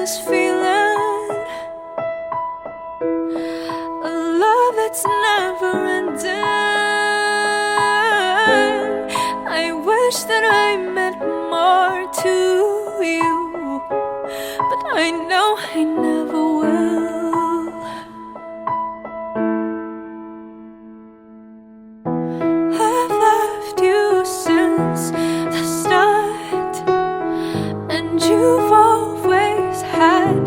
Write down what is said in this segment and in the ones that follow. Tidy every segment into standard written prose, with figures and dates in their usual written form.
this feeling, a love that's never ending. I wish that I meant more to you, but I know I never will. I've loved you since the start, and you've always had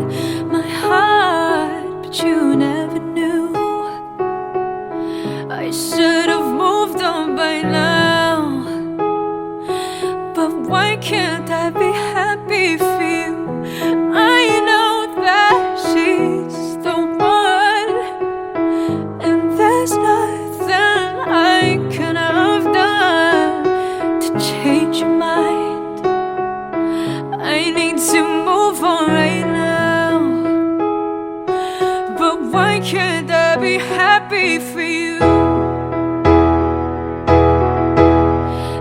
my heart, but you never knew. I should have moved on by now, but why can't I be happy for you? I know that she's the one, and there's nothing I could have done to change your mind. I need to move on right now, but why can't I be happy for you?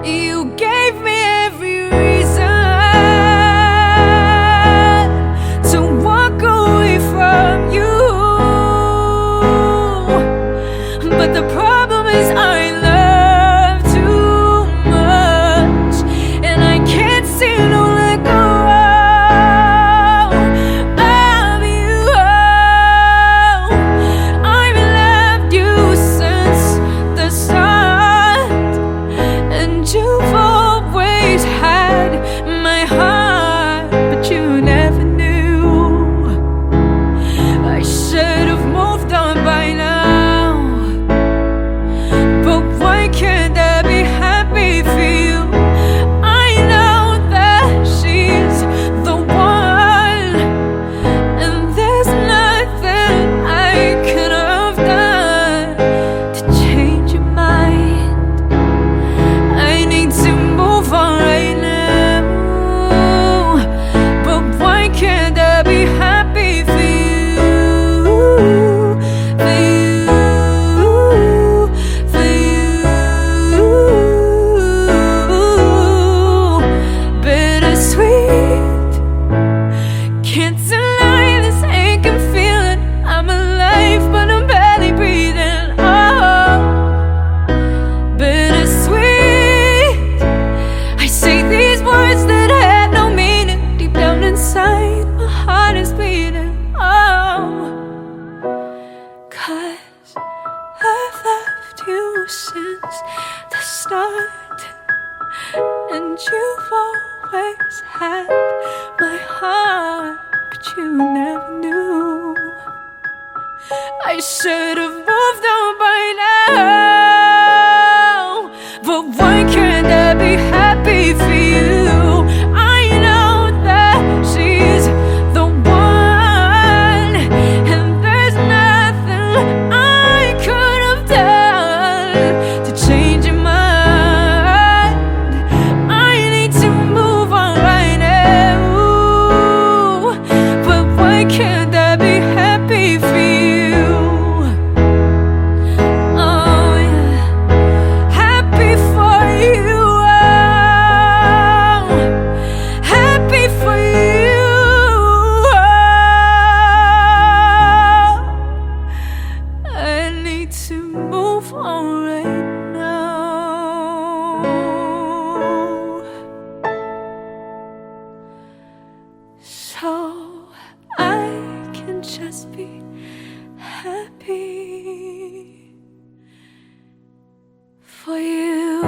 You gave me every reason to walk away from you, but the problem is I love too much, and I can't seem to let go of you. I've loved you since the start, and you've always had my heart, but you never knew. I should have moved on by now, but why can't I be happy for you? I know that she's the one, and there's nothing I could have done to change your mind. I need to move on right now, but why can't I be happy for you? For you, for you. Bittersweet, can't deny this aching feeling. I'm alive, but I'm barely breathing. Oh, bittersweet. I say these words that had no meaning. Deep down inside, my heart is bleeding. Oh, 'cause I've loved you since the start, and you've always had my heart, but you never knew. I should have moved on by now, but why can't I be happy for you? I know that she's the one, and there's nothing I could have done to change your mind. I need to move on right now, but why can't I be happy for you? Oh yeah, happy for you. Oh, happy for you. Oh, I need to move on right now, so I can just be happy for you.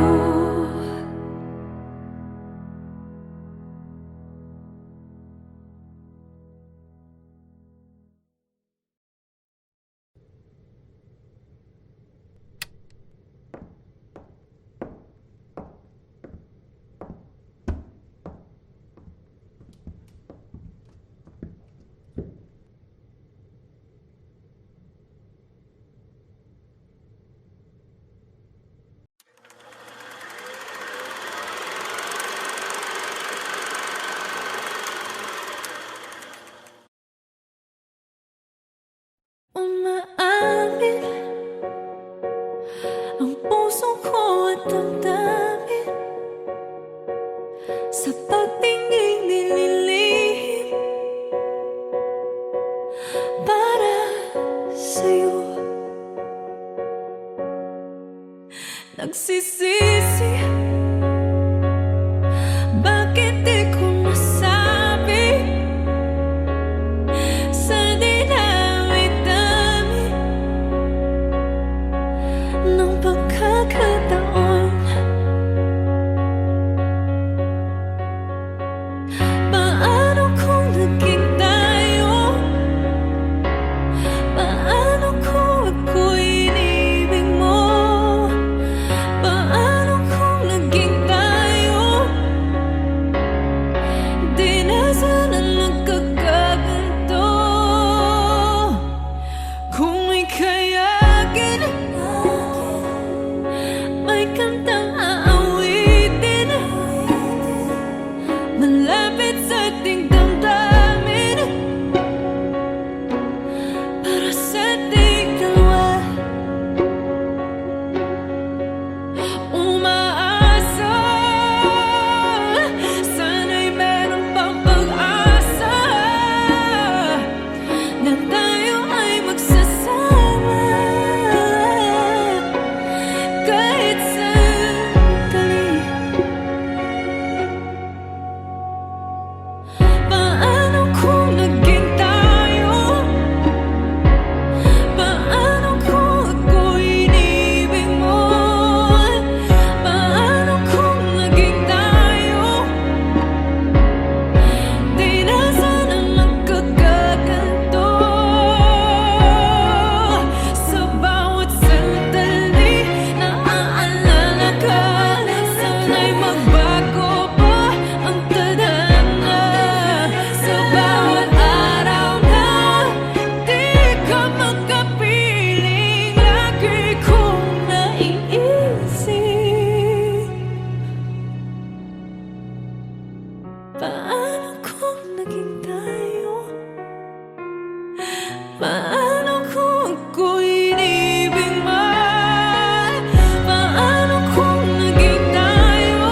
Umaamin ang puso ko at damdamin sa pagtingin nililihim nagsisisi. Bakit di ko nasabi sa dinami-dami ng pagkakataon? Paano kung naging tayo? Paano kung ako'y inibig mo? Paano kung naging tayo? Di na sana nagkakaganto. Kung may kayagin, may kantang aawitin malapit sa ating damdamin para sa ating dalawa. Umaasa, sana'y meron pang pag-asa na tayo ay magsasama kahit sandali. Paano kung naging tayo? Paano kung ako'y inibig mo? Paano kung naging tayo? Di na sana nagkakaganto. Sa bawat sandali naaalala ka, sana'y magbago pa ang tadhana. Sa bawat araw na di ka magkapiling, lagi kong naiisip. Paano kung naging tayo? Paano kung ako'y inibig mo? Paano kung naging tayo?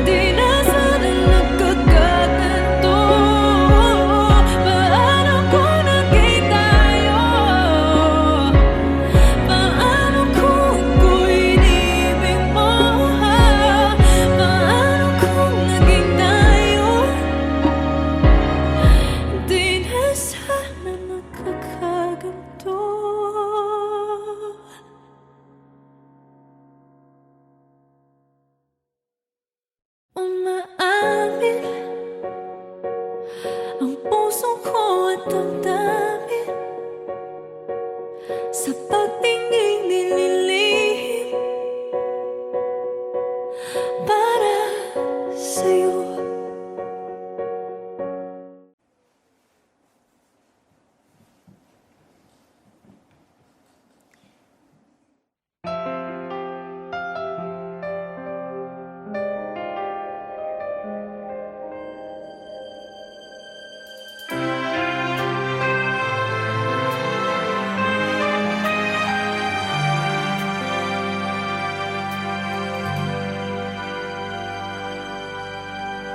Di na sana nagkakaganto. Paano kung naging tayo? Paano kung ako'y inibig mo? Paano kung naging tayo? Di na sana nagkakaganto. Umaamin ang puso ko at damdamin sa pagtingin nililihim para sa'yo.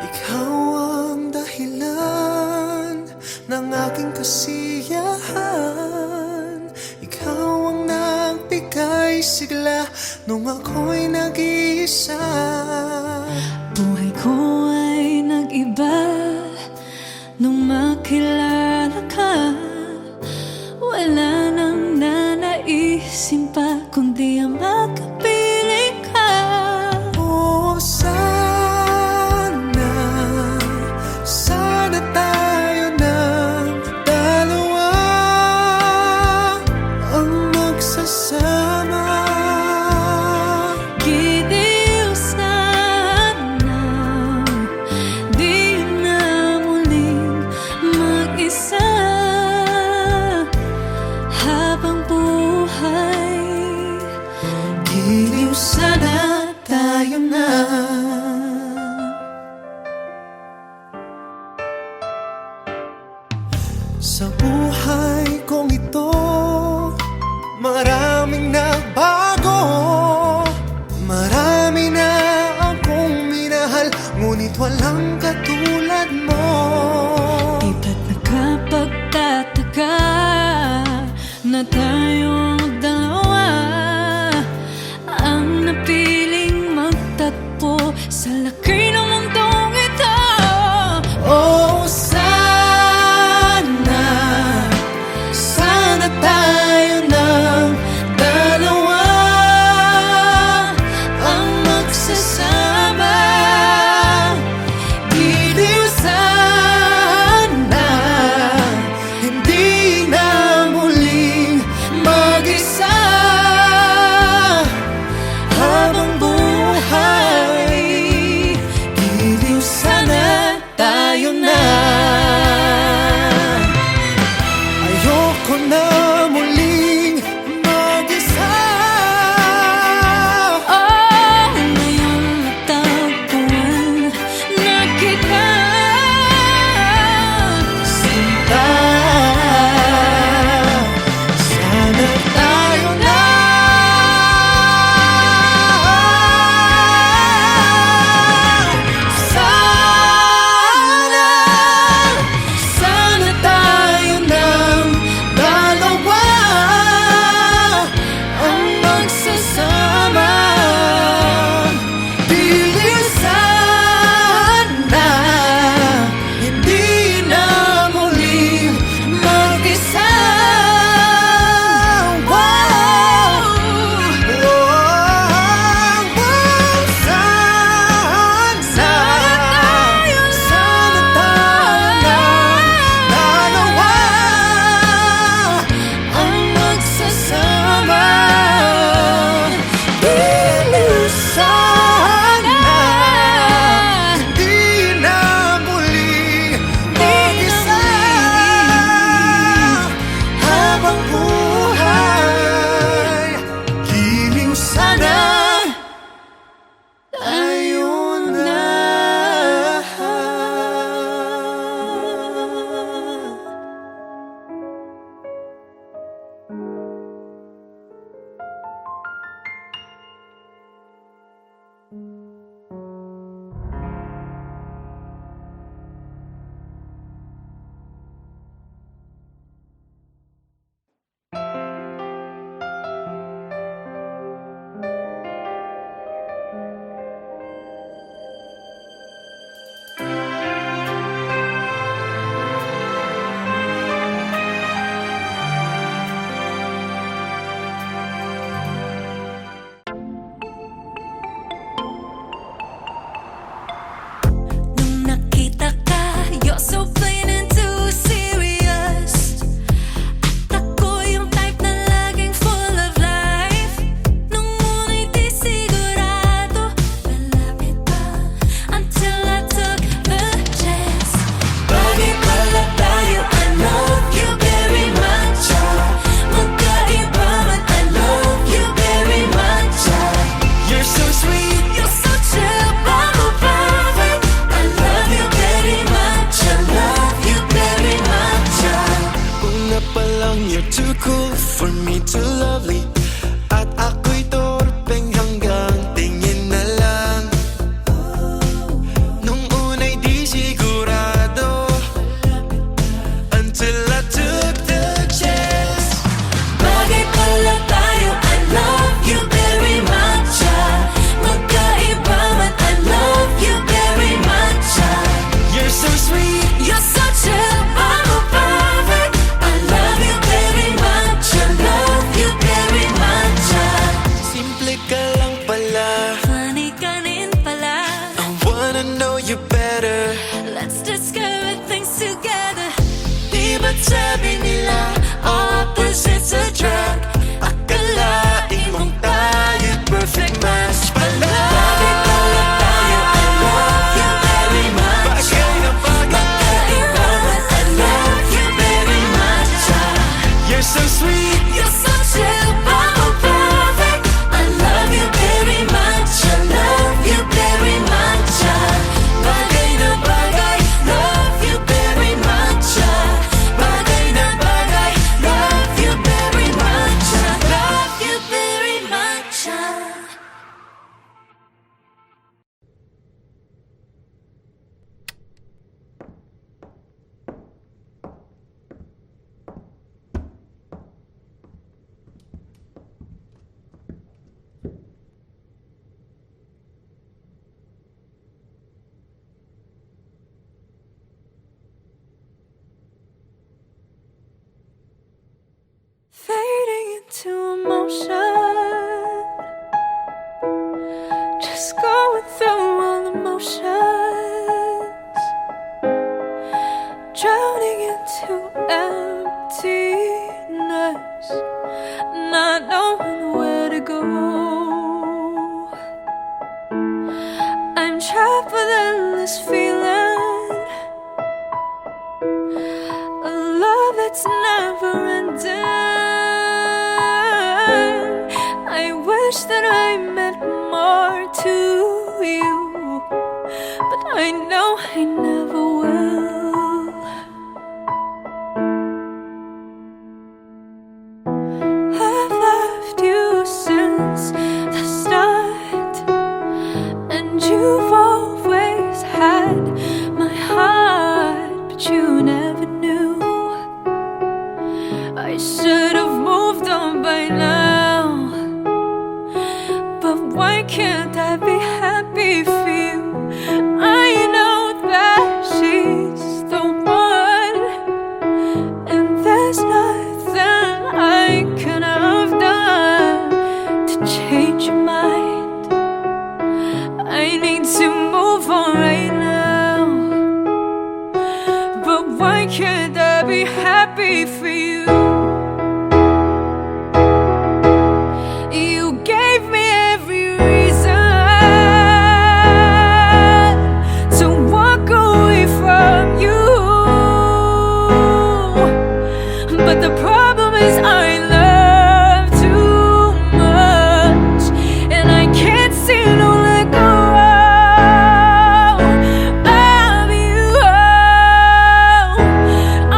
Ikaw ang dahilan ng aking kasiyahan. Ikaw ang nagbigay sigla nung ako'y nag-iisa. Buhay ko ay nag-iba nung makilala ka. Wala nang nanaisin pa kundi ang makapiling ka. Oh, sana tayo ng dalawa ang magsasama. Giliw sana, di na muling mag-isa habang buhay. Giliw sana tayo na. Sa buhay kong ito, maraming nagbago. Marami na akong minahal, ngunit walang katulad mo. Di ba't nakapagtataka na tayong dalawa sa laki ng mundong ito. Oh, sana, sana tayo ng dalawa ang magsasama. Giliw sana, hindi na muling mag-isa. Habang buhay going through all emotions, drowning into emptiness, not knowing where to go. I'm trapped within this feeling, a love that's never ending. I wish that I meant more to you, but I know I never will. I've loved you since the start, and you've always had my heart, but you never knew. I should have moved on by now, but why can't I be happy for you? I know that she's the one, and there's nothing I could have done to change your mind. I need to move on right now, but why can't I be happy for you? You gave me every reason to walk away from you, but the problem is I love too much, and I can't seem to let go of you.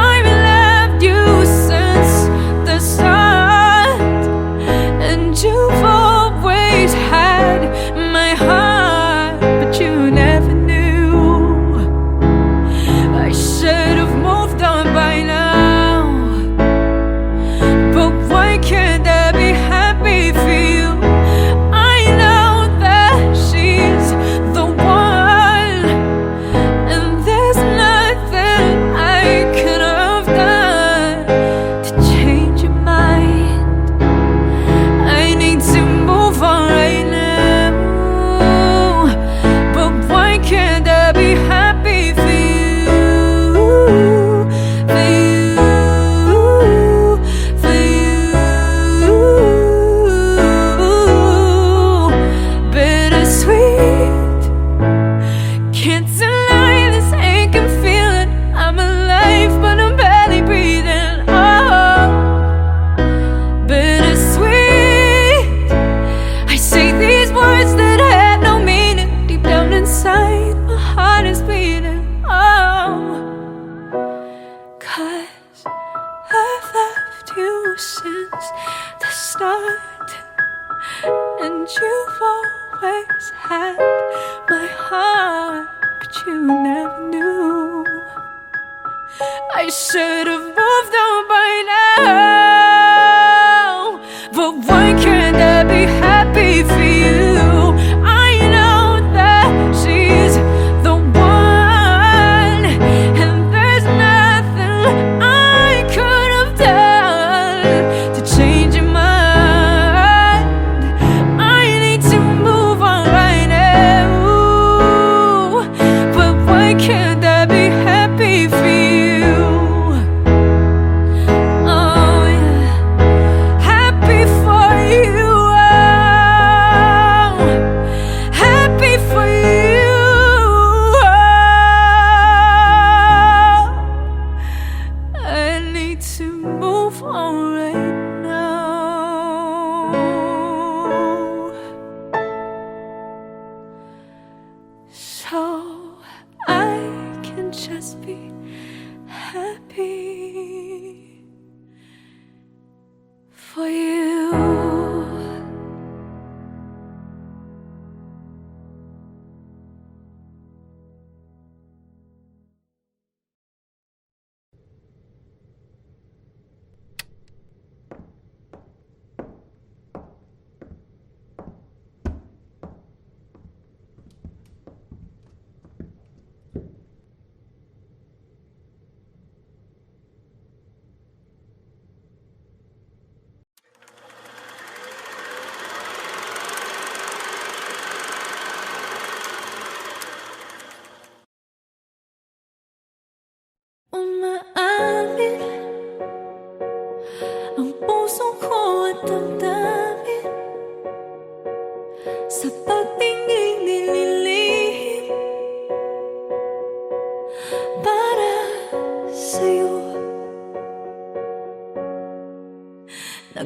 I've loved you since the start, and you've always had my heart, but you never knew. I should have moved on by now, but why can't I be happy for you? I know that she's the one, and there's nothing I could have done to change your mind. I need to move on right now, but why can't I be happy for you? For you, bittersweet. Can't deny this aching feeling. I'm alive, but I'm barely breathing. Oh, bittersweet. I say these words that had no meaning. Deep down inside, my heart is bleeding. Oh, 'cause I've loved you since the start, and you've always had my heart, but you never knew. I should have moved on by now, but why can't I be happy for you? I know that she's the one, and there's nothing I could have done to change your mind. I need to move on right now, but why can't I be happy for you?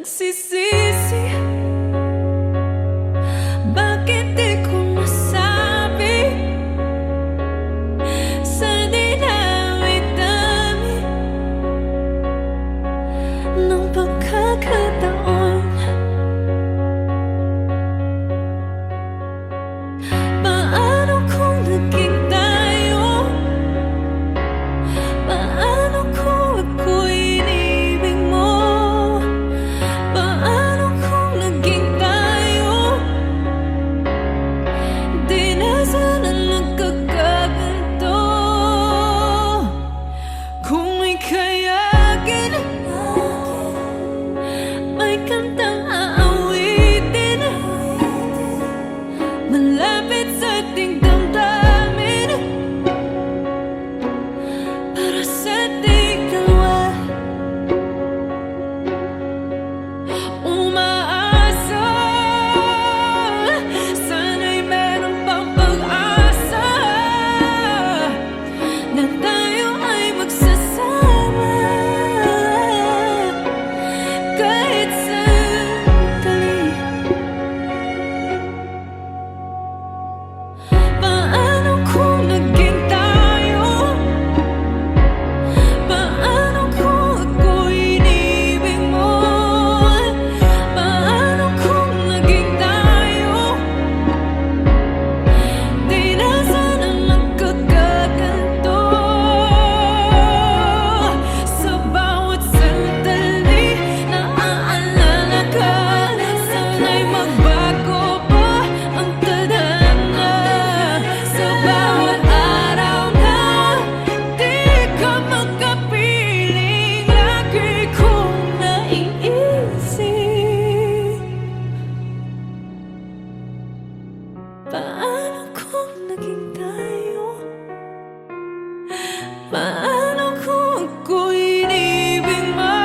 nagsisisi. Bakit di ko nasabi sa dinami-dami ng pagkakataon? Paano kung naging tayo? Paano kung ako'y inibig mo? Paano kung naging tayo? Di na sana nagkakaganto. Kung ikayagin, may kantang aawitin malapit sa ating damdamin para sa ating dalawa. Umaasa, sana'y meron pang pag-asa na tayo ay magsasama kahit sandali. Paano kung naging tayo? Paano kung ako'y inibig mo? Paano kung naging tayo? Di na sana nagkakaganto. Sa bawat sandali naaalala ka, sana'y magbago pa ang tadhana. Sa bawat araw na di ka makapiling, lagi kong naiisip. Paano kung naging tayo? Paano kung ako'y inibig mo?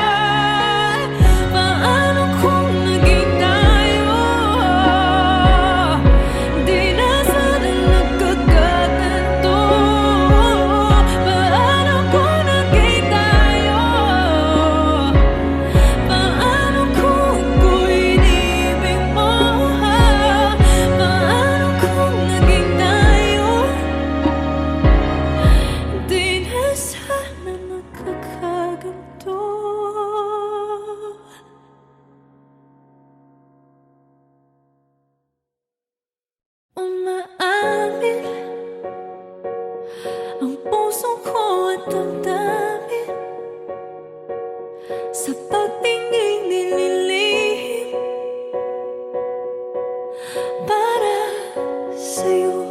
Paano kung naging tayo? Di na sana nagkakaganto. Paano kung naging tayo? Paano kung ako'y inibig mo? Paano kung naging tayo? Di na sana nagkakaganto. Umaamin ang puso ko at damdamin sa pagtingin nililihim para sa'yo.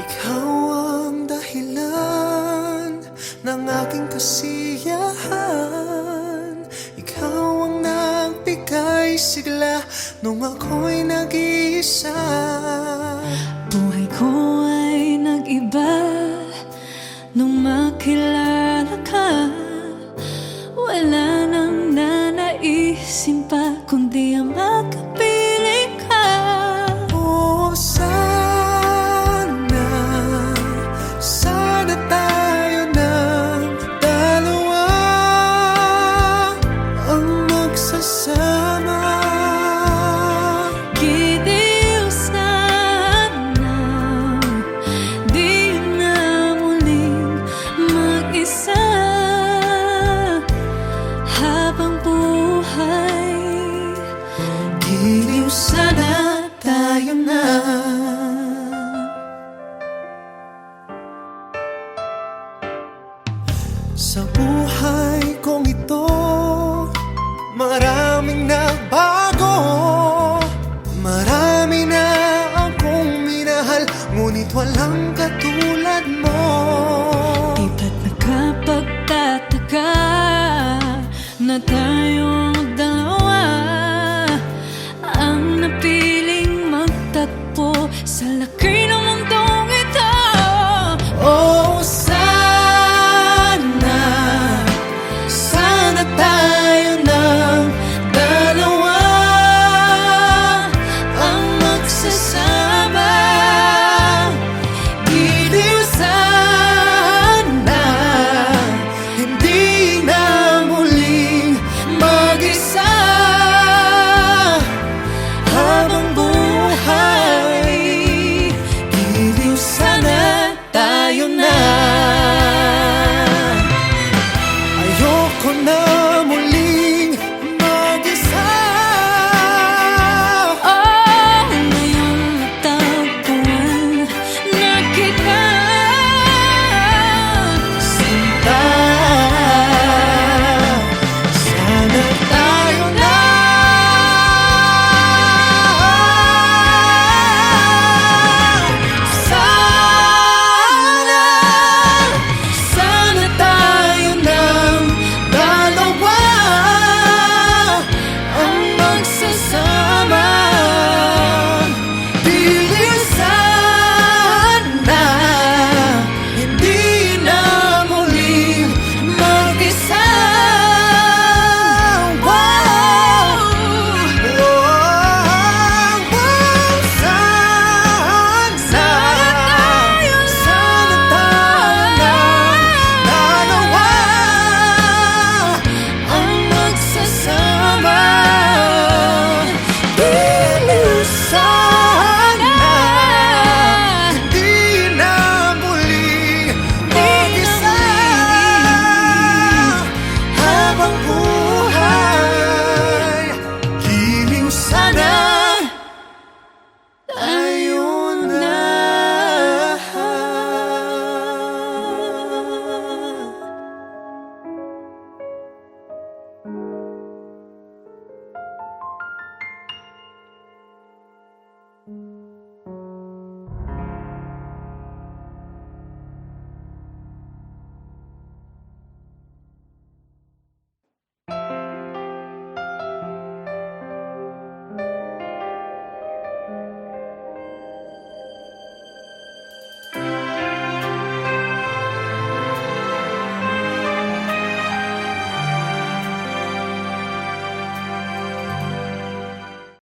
Ikaw ang dahilan ng aking kasiyahan. Ikaw ang nagbigay sigla nung ako'y nag-iisa. Buhay ko ay nag-iba nung makilala ka. Wala nang nanaisin pa kundi ang makapiling ka. Oh, sana tayo ng dalawa ang magsasama. Giliw sana, di na muling mag-isa habang buhay. Giliw sana tayo na. Sa buhay kong ito, maraming nagbago. Marami na akong minahal, ngunit walang katulad mo. Di ba't nakapagtataka na tayo